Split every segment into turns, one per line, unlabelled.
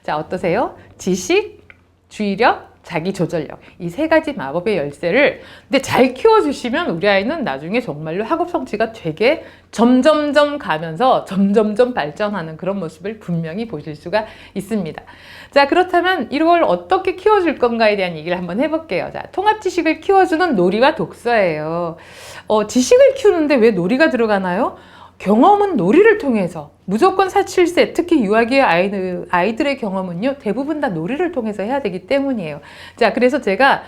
자, 어떠세요? 지식, 주의력, 자기 조절력. 이 세 가지 마법의 열쇠를 근데 잘 키워주시면 우리 아이는 나중에 정말로 학업 성취가 되게 점점점 가면서 점점점 발전하는 그런 모습을 분명히 보실 수가 있습니다. 자, 그렇다면 이걸 어떻게 키워줄 건가에 대한 얘기를 한번 해볼게요. 자, 통합 지식을 키워주는 놀이와 독서예요. 지식을 키우는데 왜 놀이가 들어가나요? 경험은 놀이를 통해서 무조건 사칠세, 특히 유아기의 아이들의 경험은요, 대부분 다 놀이를 통해서 해야 되기 때문이에요. 자, 그래서 제가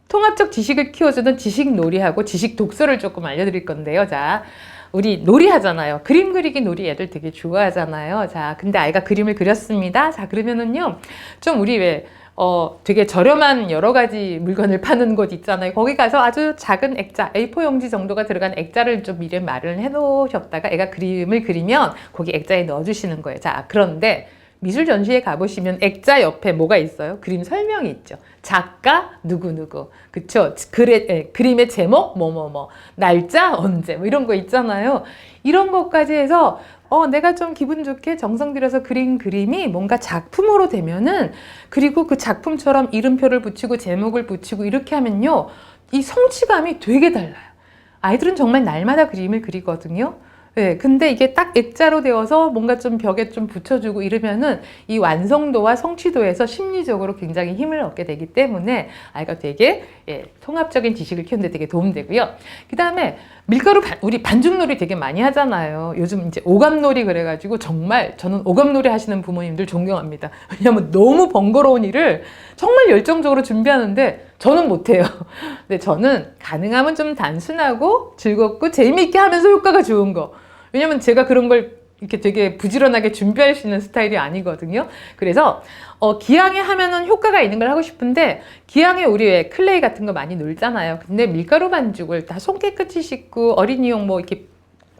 통합적 지식을 키워주는 지식 놀이하고 지식 독서를 조금 알려드릴 건데요. 자, 우리 놀이 하잖아요. 그림 그리기 놀이 애들 되게 좋아하잖아요. 자, 근데 아이가 그림을 그렸습니다. 자, 그러면은요, 좀 우리 왜 되게 저렴한 여러 가지 물건을 파는 곳 있잖아요. 거기 가서 아주 작은 액자, A4 용지 정도가 들어간 액자를 좀 미리 마련해 놓으셨다가 애가 그림을 그리면 거기 액자에 넣어주시는 거예요. 자, 그런데 미술 전시회 가보시면 액자 옆에 뭐가 있어요? 그림 설명이 있죠. 작가 누구누구, 그쵸? 그림의 제목 뭐뭐뭐, 날짜 언제, 뭐 이런 거 있잖아요. 이런 것까지 해서 내가 좀 기분 좋게 정성 들여서 그린 그림이 뭔가 작품으로 되면은, 그리고 그 작품처럼 이름표를 붙이고 제목을 붙이고 이렇게 하면요, 이 성취감이 되게 달라요. 아이들은 정말 날마다 그림을 그리거든요. 네, 근데 이게 딱 액자로 되어서 뭔가 좀 벽에 좀 붙여주고 이러면은 이 완성도와 성취도에서 심리적으로 굉장히 힘을 얻게 되기 때문에 아이가 되게 통합적인 지식을 키우는데 되게 도움되고요. 그 다음에 밀가루 우리 반죽놀이 되게 많이 하잖아요. 요즘 이제 오감놀이 그래가지고 정말 저는 오감놀이 하시는 부모님들 존경합니다. 왜냐하면 너무 번거로운 일을 정말 열정적으로 준비하는데 저는 못해요. 근데 저는 가능하면 좀 단순하고 즐겁고 재미있게 하면서 효과가 좋은 거. 왜냐면 제가 그런 걸 이렇게 되게 부지런하게 준비할 수 있는 스타일이 아니거든요. 그래서 기왕에 하면은 효과가 있는 걸 하고 싶은데, 기왕에 우리 왜 클레이 같은 거 많이 놀잖아요. 근데 밀가루 반죽을 다 손 깨끗이 씻고 어린이용 뭐 이렇게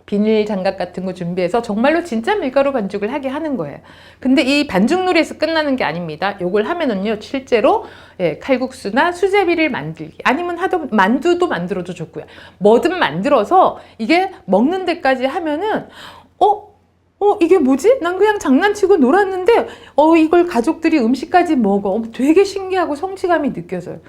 비닐 장갑 같은 거 준비해서 정말로 진짜 밀가루 반죽을 하게 하는 거예요. 근데 이 반죽놀이에서 끝나는 게 아닙니다. 요걸 하면은요, 실제로 칼국수나 수제비를 만들기, 아니면 만두도 만들어도 좋고요. 뭐든 만들어서 이게 먹는 데까지 하면은 이게 뭐지? 난 그냥 장난치고 놀았는데 이걸 가족들이 음식까지 먹어. 되게 신기하고 성취감이 느껴져요.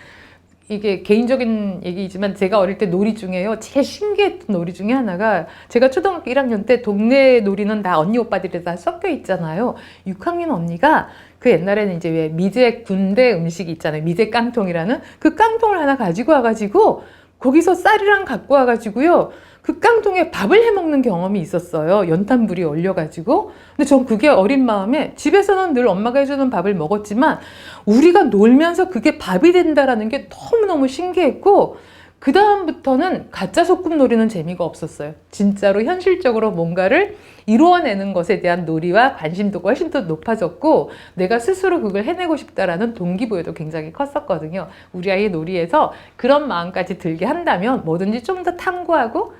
이게 개인적인 얘기이지만 제가 어릴 때 놀이 중에요, 제일 신기했던 놀이 중에 하나가, 제가 초등학교 1학년 때 동네 놀이는 다 언니 오빠들이 다 섞여 있잖아요. 6학년 언니가 그 옛날에는 이제 왜 미제 군대 음식이 있잖아요. 미제 깡통이라는 그 깡통을 하나 가지고 와가지고 거기서 쌀이랑 갖고 와가지고요, 그 깡통에 밥을 해먹는 경험이 있었어요. 연탄불이 얼려가지고. 근데 전 그게 어린 마음에, 집에서는 늘 엄마가 해주는 밥을 먹었지만 우리가 놀면서 그게 밥이 된다라는 게 너무너무 신기했고, 그 다음부터는 가짜 소꿉 놀이는 재미가 없었어요. 진짜로 현실적으로 뭔가를 이루어내는 것에 대한 놀이와 관심도가 훨씬 더 높아졌고, 내가 스스로 그걸 해내고 싶다라는 동기부여도 굉장히 컸었거든요. 우리 아이의 놀이에서 그런 마음까지 들게 한다면 뭐든지 좀 더 탐구하고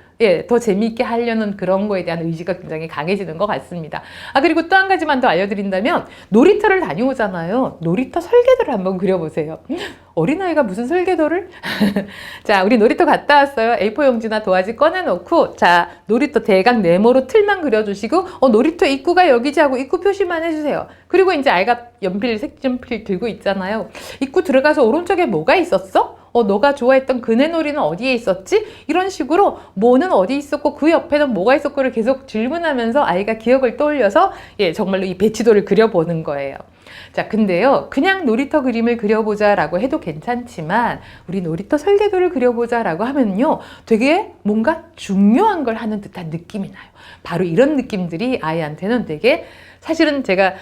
더 재미있게 하려는 그런 거에 대한 의지가 굉장히 강해지는 것 같습니다. 그리고 또 한 가지만 더 알려드린다면, 놀이터를 다녀오잖아요. 놀이터 설계도를 한번 그려보세요. 어린아이가 무슨 설계도를? 자, 우리 놀이터 갔다 왔어요. A4 용지나 도화지 꺼내놓고, 자, 놀이터 대강 네모로 틀만 그려주시고, 놀이터 입구가 여기지 하고 입구 표시만 해주세요. 그리고 이제 아이가 색연필 들고 있잖아요. 입구 들어가서 오른쪽에 뭐가 있었어? 너가 좋아했던 그네놀이는 어디에 있었지? 이런 식으로 뭐는 어디 있었고 그 옆에는 뭐가 있었고를 계속 질문하면서 아이가 기억을 떠올려서 정말로 이 배치도를 그려보는 거예요. 자, 근데요, 그냥 놀이터 그림을 그려보자 라고 해도 괜찮지만 우리 놀이터 설계도를 그려보자 라고 하면요, 되게 뭔가 중요한 걸 하는 듯한 느낌이 나요. 바로 이런 느낌들이 아이한테는 되게, 사실은 제가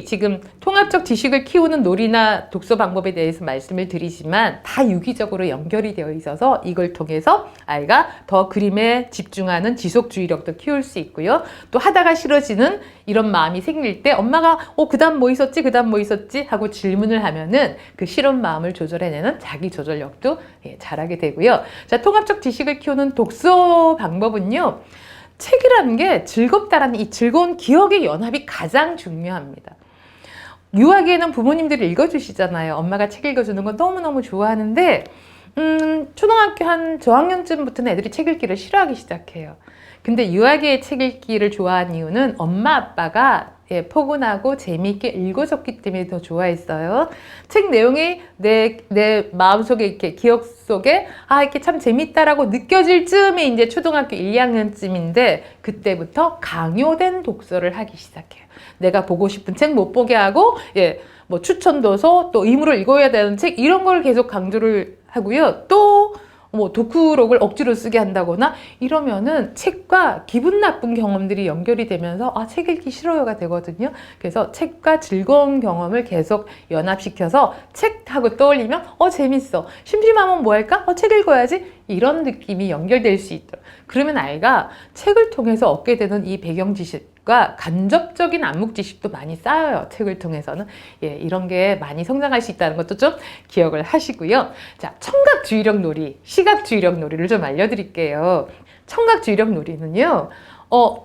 지금 통합적 지식을 키우는 놀이나 독서 방법에 대해서 말씀을 드리지만 다 유기적으로 연결이 되어 있어서 이걸 통해서 아이가 더 그림에 집중하는 지속주의력도 키울 수 있고요. 또 하다가 싫어지는 이런 마음이 생길 때 엄마가 그다음 뭐 있었지? 그다음 뭐 있었지? 하고 질문을 하면은 그 싫은 마음을 조절해내는 자기 조절력도 잘하게 되고요. 자, 통합적 지식을 키우는 독서 방법은요, 책이라는 게 즐겁다라는 이 즐거운 기억의 연합이 가장 중요합니다. 유아기에는 부모님들이 읽어주시잖아요. 엄마가 책 읽어주는 건 너무너무 좋아하는데 초등학교 한 저학년쯤부터는 애들이 책 읽기를 싫어하기 시작해요. 근데 유아기에 책 읽기를 좋아하는 이유는 엄마 아빠가 포근하고 재미있게 읽어줬기 때문에 더 좋아했어요. 책 내용이 내 마음속에 이렇게 기억 속에 이렇게 참 재밌다라고 느껴질 즈음이 이제 초등학교 1, 2학년쯤인데 그때부터 강요된 독서를 하기 시작해요. 내가 보고 싶은 책 못 보게 하고 뭐 추천도서 또 의무를 읽어야 되는 책 이런 걸 계속 강조를 하고요. 또 뭐 독후록을 억지로 쓰게 한다거나 이러면은 책과 기분 나쁜 경험들이 연결이 되면서 책 읽기 싫어요가 되거든요. 그래서 책과 즐거운 경험을 계속 연합시켜서 책하고 떠올리면 재밌어. 심심하면 뭐 할까? 책 읽어야지. 이런 느낌이 연결될 수 있도록. 그러면 아이가 책을 통해서 얻게 되는 이 배경 지식과 간접적인 암묵 지식도 많이 쌓여요. 책을 통해서는. 이런 게 많이 성장할 수 있다는 것도 좀 기억을 하시고요. 자, 청각주의력 놀이, 시각주의력 놀이를 좀 알려드릴게요. 청각주의력 놀이는요.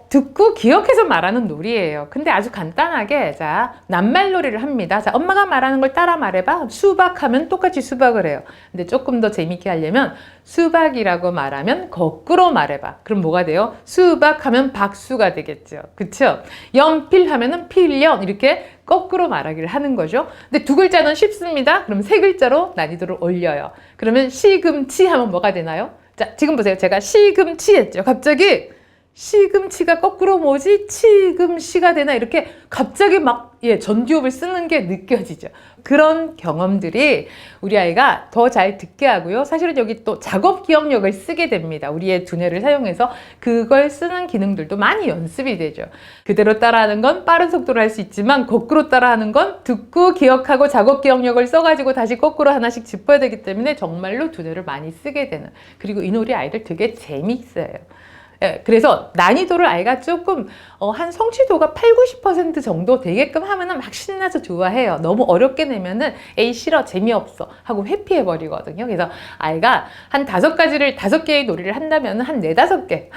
듣고 기억해서 말하는 놀이예요. 근데 아주 간단하게, 자, 낱말놀이를 합니다. 자, 엄마가 말하는 걸 따라 말해봐. 수박하면 똑같이 수박을 해요. 근데 조금 더 재밌게 하려면 수박이라고 말하면 거꾸로 말해봐. 그럼 뭐가 돼요? 수박하면 박수가 되겠죠. 그쵸? 연필 하면은 필연 이렇게 거꾸로 말하기를 하는 거죠. 근데 두 글자는 쉽습니다. 그럼 세 글자로 난이도를 올려요. 그러면 시금치 하면 뭐가 되나요? 자, 지금 보세요. 제가 시금치 했죠. 갑자기 시금치가 거꾸로 뭐지? 치금시가 되나? 이렇게 갑자기 막 전두엽을 쓰는 게 느껴지죠. 그런 경험들이 우리 아이가 더 잘 듣게 하고요. 사실은 여기 또 작업 기억력을 쓰게 됩니다. 우리의 두뇌를 사용해서 그걸 쓰는 기능들도 많이 연습이 되죠. 그대로 따라하는 건 빠른 속도로 할 수 있지만 거꾸로 따라하는 건 듣고 기억하고 작업 기억력을 써가지고 다시 거꾸로 하나씩 짚어야 되기 때문에 정말로 두뇌를 많이 쓰게 되는. 그리고 이 놀이 아이들 되게 재미있어요. 그래서 난이도를 아이가 조금 한 성취도가 80~90% 정도 되게끔 하면은 막 신나서 좋아해요. 너무 어렵게 내면은 에이 싫어 재미없어 하고 회피해 버리거든요. 그래서 아이가 한 5개의 놀이를 한다면 한 4~5개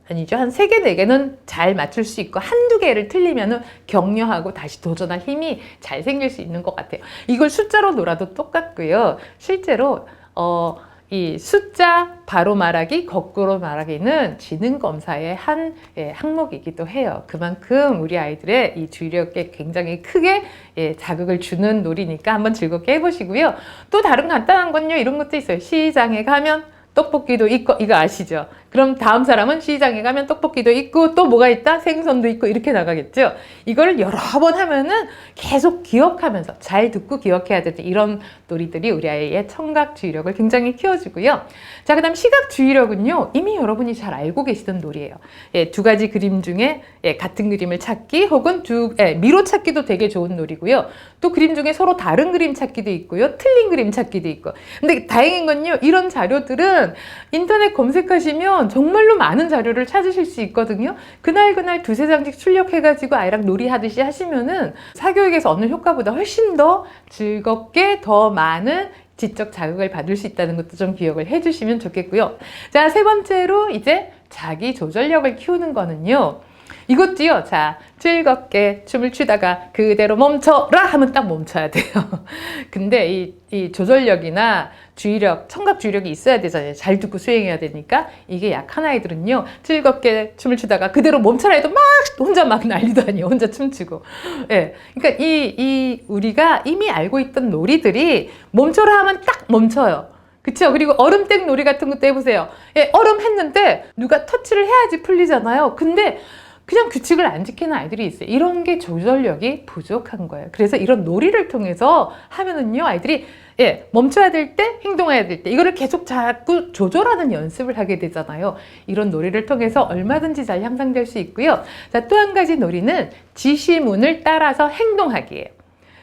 아니죠. 한 3개, 4개는 잘 맞출 수 있고 한두 개를 틀리면은 격려하고 다시 도전할 힘이 잘 생길 수 있는 것 같아요. 이걸 숫자로 놀아도 똑같고요. 실제로 이 숫자 바로 말하기, 거꾸로 말하기는 지능검사의 한 항목이기도 해요. 그만큼 우리 아이들의 이 주의력에 굉장히 크게 자극을 주는 놀이니까 한번 즐겁게 해보시고요. 또 다른 간단한 건요. 이런 것도 있어요. 시장에 가면 떡볶이도 있고, 이거 아시죠? 그럼 다음 사람은 시장에 가면 떡볶이도 있고 또 뭐가 있다? 생선도 있고 이렇게 나가겠죠? 이걸 여러 번 하면은 계속 기억하면서 잘 듣고 기억해야 되는 이런 놀이들이 우리 아이의 청각주의력을 굉장히 키워주고요. 자, 그 다음 시각주의력은요. 이미 여러분이 잘 알고 계시던 놀이에요. 2가지 그림 중에 같은 그림을 찾기 혹은 미로 찾기도 되게 좋은 놀이고요. 또 그림 중에 서로 다른 그림 찾기도 있고요. 틀린 그림 찾기도 있고. 근데 다행인 건요. 이런 자료들은 인터넷 검색하시면 정말로 많은 자료를 찾으실 수 있거든요. 그날 2~3장씩 출력해가지고 아이랑 놀이하듯이 하시면은 사교육에서 얻는 효과보다 훨씬 더 즐겁게 더 많은 지적 자극을 받을 수 있다는 것도 좀 기억을 해주시면 좋겠고요. 자, 3번째로 이제 자기 조절력을 키우는 거는요. 이것도요. 자, 즐겁게 춤을 추다가 그대로 멈춰라 하면 딱 멈춰야 돼요. 근데 이 조절력이나 주의력, 청각 주의력이 있어야 되잖아요. 잘 듣고 수행해야 되니까. 이게 약한 아이들은요. 즐겁게 춤을 추다가 그대로 멈춰라 해도 막 혼자 막 난리도 아니에요. 혼자 춤추고. 그러니까 우리가 이미 알고 있던 놀이들이 멈춰라 하면 딱 멈춰요. 그쵸? 그리고 얼음땡 놀이 같은 것도 해보세요. 얼음 했는데 누가 터치를 해야지 풀리잖아요. 근데 그냥 규칙을 안 지키는 아이들이 있어요. 이런 게 조절력이 부족한 거예요. 그래서 이런 놀이를 통해서 하면은요, 아이들이 멈춰야 될 때, 행동해야 될 때, 이거를 계속 자꾸 조절하는 연습을 하게 되잖아요. 이런 놀이를 통해서 얼마든지 잘 향상될 수 있고요. 자, 또 한 가지 놀이는 지시문을 따라서 행동하기예요.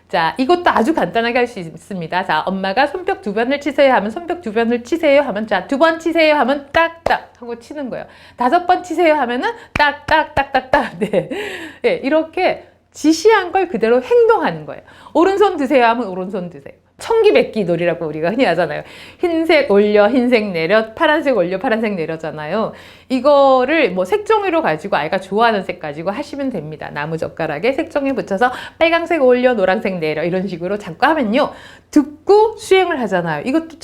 자, 이것도 아주 간단하게 할 수 있습니다. 자, 엄마가 손뼉 2번을 치세요 하면 손뼉 2번을 치세요 하면 자, 2번 치세요 하면 딱딱 하고 치는 거예요. 5번 치세요 하면은 딱딱딱딱딱. 네. 이렇게 지시한 걸 그대로 행동하는 거예요. 오른손 드세요 하면 오른손 드세요. 청기백기 놀이라고 우리가 흔히 하잖아요. 흰색 올려, 흰색 내려, 파란색 올려, 파란색 내려잖아요. 이거를 뭐 색종이로 가지고 아이가 좋아하는 색 가지고 하시면 됩니다. 나무젓가락에 색종이 붙여서 빨강색 올려, 노란색 내려 이런 식으로 자꾸 하면요. 듣고 수행을 하잖아요. 이것도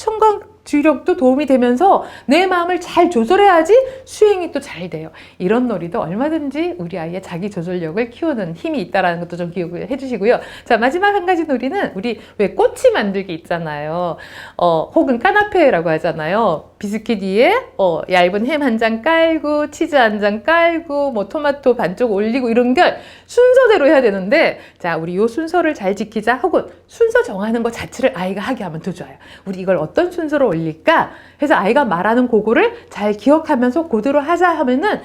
주의력도 도움이 되면서 내 마음을 잘 조절해야지 수행이 또 잘 돼요. 이런 놀이도 얼마든지 우리 아이의 자기 조절력을 키우는 힘이 있다는 것도 좀 기억을 해주시고요. 자, 마지막 한 가지 놀이는 우리 왜 꼬치 만들기 있잖아요. 혹은 까나페라고 하잖아요. 비스킷 위에 얇은 햄 한 장 깔고 치즈 한 장 깔고 뭐 토마토 반쪽 올리고 이런 걸 순서대로 해야 되는데, 자, 우리 요 순서를 잘 지키자, 혹은 순서 정하는 것 자체를 아이가 하게 하면 더 좋아요. 우리 이걸 어떤 순서로 올릴까 해서 아이가 말하는 그거를 잘 기억하면서 그대로 하자 하면은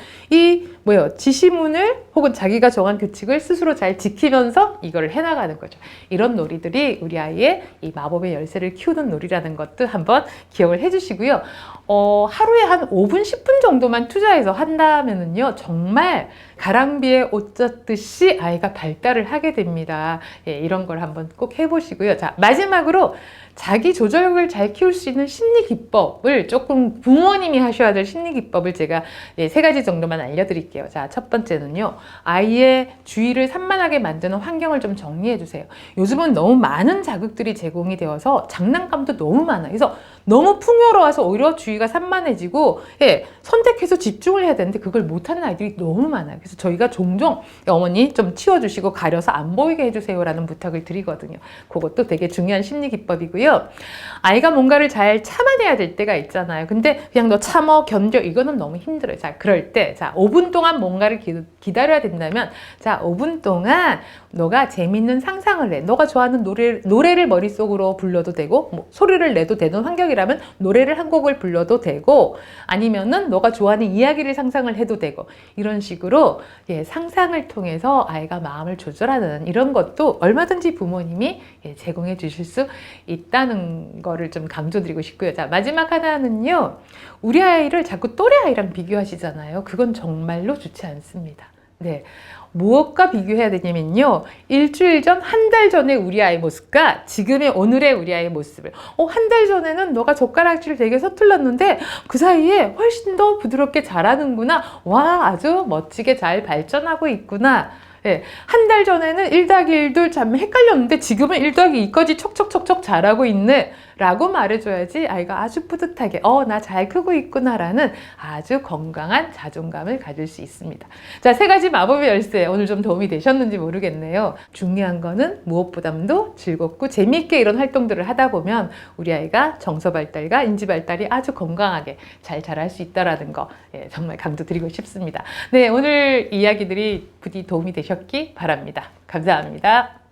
지시문을 혹은 자기가 정한 규칙을 스스로 잘 지키면서 이걸 해나가는 거죠. 이런 놀이들이 우리 아이의 이 마법의 열쇠를 키우는 놀이라는 것도 한번 기억을 해주시고요. 하루에 한 5분, 10분 정도만 투자해서 한다면은요, 정말 가랑비에 옷 젖듯이 아이가 발달을 하게 됩니다. 예, 이런 걸 한번 꼭 해보시고요. 자, 마지막으로 자기 조절력을 잘 키울 수 있는 심리 기법을, 조금 부모님이 하셔야 될 심리 기법을 제가 3가지 정도만 알려드릴게요. 자, 첫 번째는요, 아이의 주의를 산만하게 만드는 환경을 좀 정리해 주세요. 요즘은 너무 많은 자극들이 제공이 되어서 장난감도 너무 많아요. 그래서 너무 풍요로워서 오히려 주의가 산만해지고, 선택해서 집중을 해야 되는데 그걸 못하는 아이들이 너무 많아요. 그래서 저희가 종종 어머니 좀 치워주시고 가려서 안 보이게 해주세요 라는 부탁을 드리거든요. 그것도 되게 중요한 심리 기법이고요. 아이가 뭔가를 잘 참아내야 될 때가 있잖아요. 근데 그냥 너 참어, 견뎌, 이거는 너무 힘들어요. 자, 그럴 때, 자, 5분 동안 뭔가를 기다려야 된다면, 자, 5분 동안 너가 재밌는 상상을 해. 너가 좋아하는 노래를 머릿속으로 불러도 되고, 뭐 소리를 내도 되는 환경이라면 노래를 한 곡을 불러도 되고, 아니면은 너가 좋아하는 이야기를 상상을 해도 되고, 이런 식으로 상상을 통해서 아이가 마음을 조절하는 이런 것도 얼마든지 부모님이 제공해 주실 수 있다는 거를 좀 강조드리고 싶고요. 자, 마지막 하나는요, 우리 아이를 자꾸 또래 아이랑 비교하시잖아요. 그건 정말로 좋지 않습니다. 네. 무엇과 비교해야 되냐면요, 일주일 전, 한 달 전에 우리 아이 모습과 지금의 오늘의 우리 아이의 모습을, 한 달 전에는 너가 젓가락질 되게 서툴렀는데 그 사이에 훨씬 더 부드럽게 잘하는구나, 와, 아주 멋지게 잘 발전하고 있구나. 한 달 전에는 1+1도 참 헷갈렸는데 지금은 1+2까지 척척척척 잘하고 있네 라고 말해줘야지 아이가 아주 뿌듯하게 나 잘 크고 있구나 라는 아주 건강한 자존감을 가질 수 있습니다. 자, 3가지 마법의 열쇠, 오늘 좀 도움이 되셨는지 모르겠네요. 중요한 거는 무엇보다도 즐겁고 재미있게 이런 활동들을 하다 보면 우리 아이가 정서 발달과 인지 발달이 아주 건강하게 잘 자랄 수 있다는 거, 정말 강조드리고 싶습니다. 네, 오늘 이야기들이 부디 도움이 되셨기 바랍니다. 감사합니다.